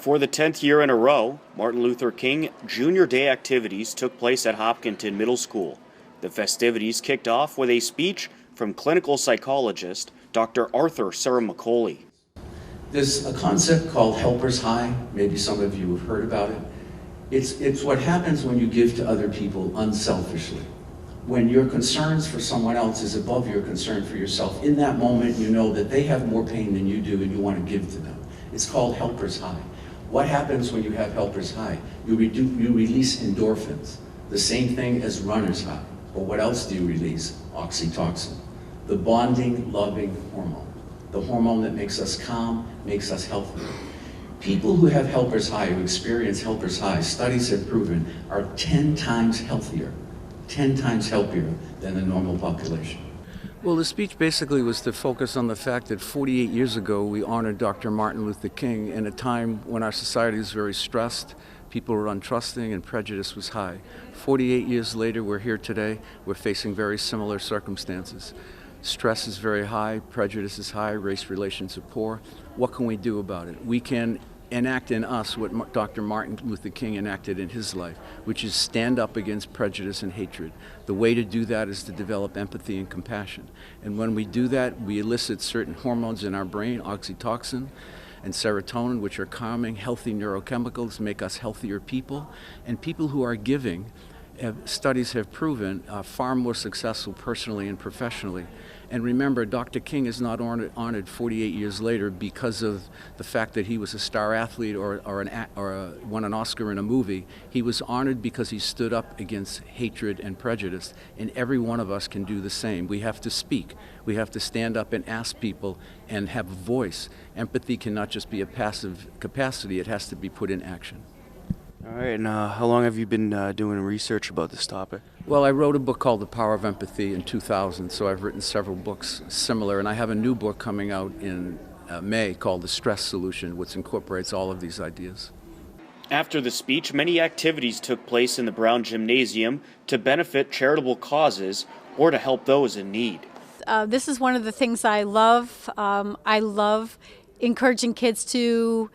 For the 10th year in a row, Martin Luther King Jr. Day activities took place at Hopkinton Middle School. The festivities kicked off with a speech from clinical psychologist Dr. Arthur McCauley. There's a concept called helper's high. Maybe some of you have heard about it. It's what happens when you give to other people unselfishly. When your concerns for someone else is above your concern for yourself, in that moment you know that they have more pain than you do and you want to give to them. It's called helper's high. What happens when you have helper's high? You release endorphins, the same thing as runner's high. But what else do you release? Oxytocin, the bonding, loving hormone. The hormone that makes us calm, makes us healthier. People who have helper's high, who experience helper's high, studies have proven, are 10 times healthier, 10 times healthier than the normal population. Well, the speech basically was to focus on the fact that 48 years ago we honored Dr. Martin Luther King in a time when our society was very stressed, people were untrusting, and prejudice was high. 48 years later, we're here today, we're facing very similar circumstances. Stress is very high, prejudice is high, race relations are poor. What can we do about it? We can enact in us what Dr. Martin Luther King enacted in his life, which is stand up against prejudice and hatred. The way to do that is to develop empathy and compassion. And when we do that, we elicit certain hormones in our brain, oxytocin and serotonin, which are calming, healthy neurochemicals, make us healthier people. And people who are giving, studies have proven, are far more successful personally and professionally. And remember, Dr. King is not honored 48 years later because of the fact that he was a star athlete or won an Oscar in a movie. He was honored because he stood up against hatred and prejudice. And every one of us can do the same. We have to speak. We have to stand up and ask people and have a voice. Empathy cannot just be a passive capacity. It has to be put in action. All right, and how long have you been doing research about this topic? Well, I wrote a book called The Power of Empathy in 2000, so I've written several books similar, and I have a new book coming out in May called The Stress Solution, which incorporates all of these ideas. After the speech, many activities took place in the Brown Gymnasium to benefit charitable causes or to help those in need. This is one of the things I love. I love encouraging kids to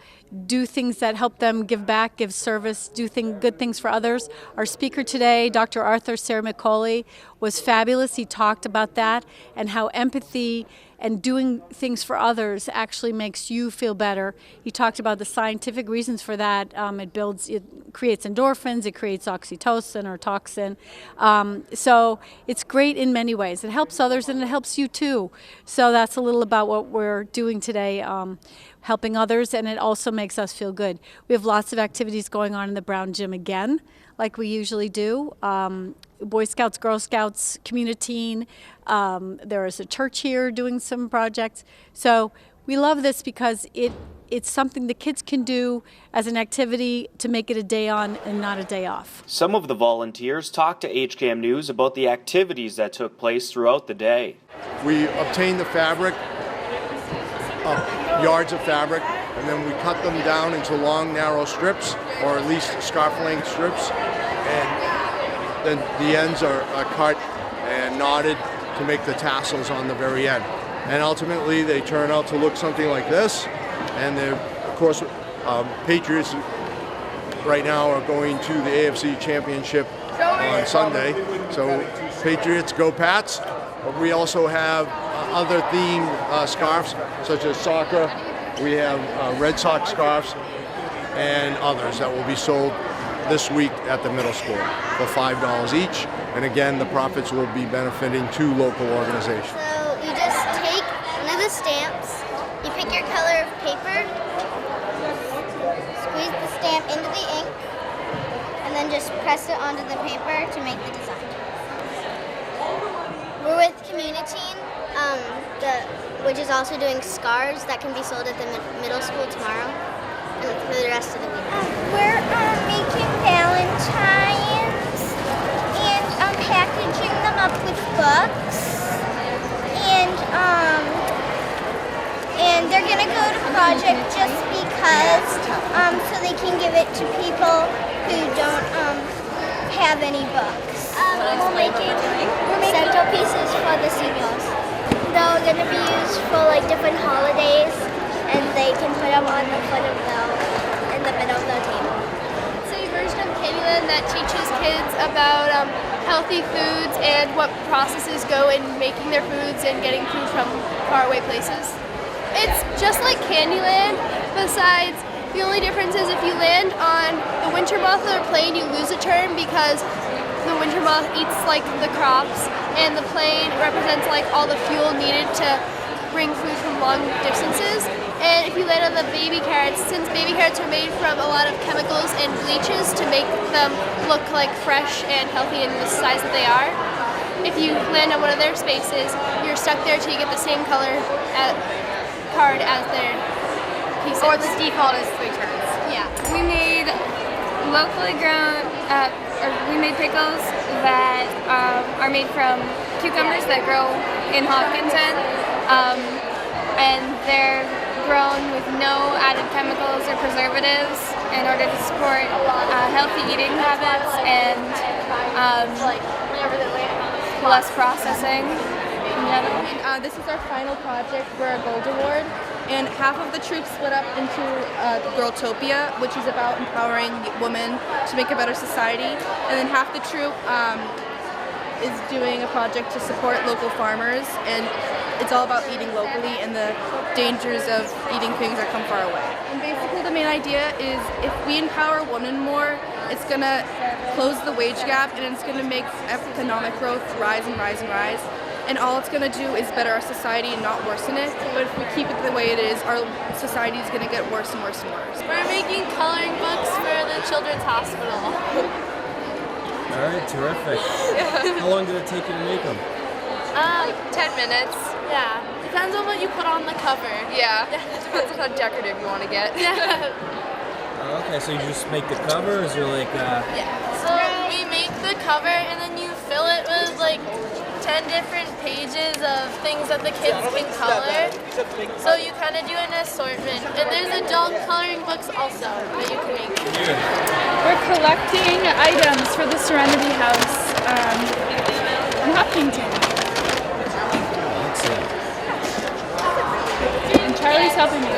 do things that help them give back, give service, do good things for others. Our speaker today, Dr. Arthur McCauley, was fabulous. He talked about that and how empathy and doing things for others actually makes you feel better. He talked about the scientific reasons for that. It creates endorphins, it creates oxytocin or toxin. So it's great in many ways. It helps others and it helps you too. So that's a little about what we're doing today, helping others, and it also makes us feel good. We have lots of activities going on in the Brown Gym again, like we usually do. Boy Scouts, Girl Scouts, community. There is a church here doing some projects. So we love this because it's something the kids can do as an activity to make it a day on and not a day off. Some of the volunteers talked to HCAM News about the activities that took place throughout the day. We obtained the fabric, yards of fabric, and then we cut them down into long, narrow strips, or at least scarf-length strips, and then the ends are cut and knotted to make the tassels on the very end. And ultimately, they turn out to look something like this. And they're, of course, Patriots right now are going to the AFC Championship on Sunday. So Patriots, go Pats. But we also have other themed scarves, such as soccer. We have Red Sox scarves and others that will be sold this week at the middle school for $5 each. And again, the profits will be benefiting 2 local organizations. So you just take one of the stamps, you pick your color of paper, squeeze the stamp into the ink, and then just press it onto the paper to make the design. We're with Community, which is also doing scarves that can be sold at the middle school tomorrow and for the rest of the week. We're making Valentines and packaging them up with books, and they're gonna go to Project just because, so they can give it to people who don't have any books. We're making centerpieces for the seniors. They're going to be used for like different holidays, and they can put them on the foot of the spokesman that teaches kids about healthy foods and what processes go in making their foods and getting food from faraway places. It's just like Candyland, besides the only difference is if you land on the winter moth or the plane, you lose a turn because the winter moth eats like the crops and the plane represents like all the fuel needed to bring food from long distances. And if you land on the baby carrots, since baby carrots are made from a lot of chemicals and bleaches to make them look like fresh and healthy in the size that they are, if you land on one of their spaces, you're stuck there till you get the same color card as their pieces. Or the default is 3 turns. Yeah. We made locally grown, we made pickles that are made from cucumbers that grow in Hopkinton, and they're grown with no added chemicals or preservatives in order to support healthy eating habits and less processing in general. This is our final project for a gold award, and half of the troop split up into Girltopia, which is about empowering women to make a better society, and then half the troop is doing a project to support local farmers, and it's all about eating locally and the dangers of eating things that come far away. And basically the main idea is if we empower women more, it's going to close the wage gap and it's going to make economic growth rise and rise and rise. And all it's going to do is better our society and not worsen it. But if we keep it the way it is, our society is going to get worse and worse and worse. We're making coloring books for the Children's Hospital. All right, terrific. How long did it take you to make them? 10 minutes. Yeah. Depends on what you put on the cover. Yeah. Depends on how decorative you want to get. Yeah. Okay, so you just make the cover, or is there like Yeah. So we make the cover and then you fill it with like 10 different pages of things that the kids can color. So you kind of do an assortment. And there's adult coloring books also that you can make. We're collecting items for the Serenity House in Hopkinton. And Charlie's helping me.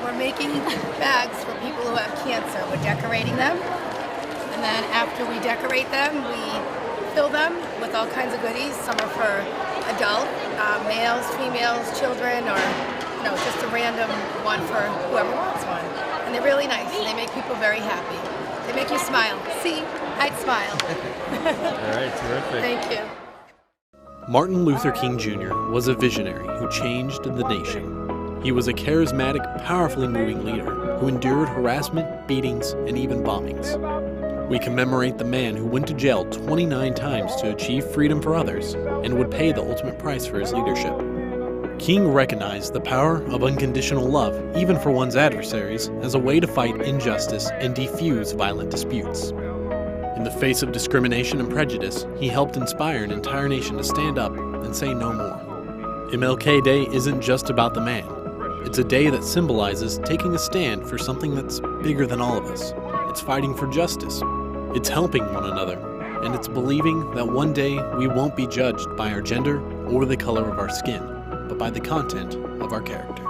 We're making bags for people who have cancer. We're decorating them. And then after we decorate them, we fill them with all kinds of goodies. Some are for adult, males, females, children, or just a random one for whoever wants one. And they're really nice. They make people very happy. They make you smile. See, I'd smile. All right, terrific. Thank you. Martin Luther King Jr. was a visionary who changed the nation. He was a charismatic, powerfully moving leader who endured harassment, beatings, and even bombings. We commemorate the man who went to jail 29 times to achieve freedom for others and would pay the ultimate price for his leadership. King recognized the power of unconditional love, even for one's adversaries, as a way to fight injustice and defuse violent disputes. In the face of discrimination and prejudice, he helped inspire an entire nation to stand up and say no more. MLK Day isn't just about the man. It's a day that symbolizes taking a stand for something that's bigger than all of us. It's fighting for justice. It's helping one another. And it's believing that one day we won't be judged by our gender or the color of our skin, but by the content of our character.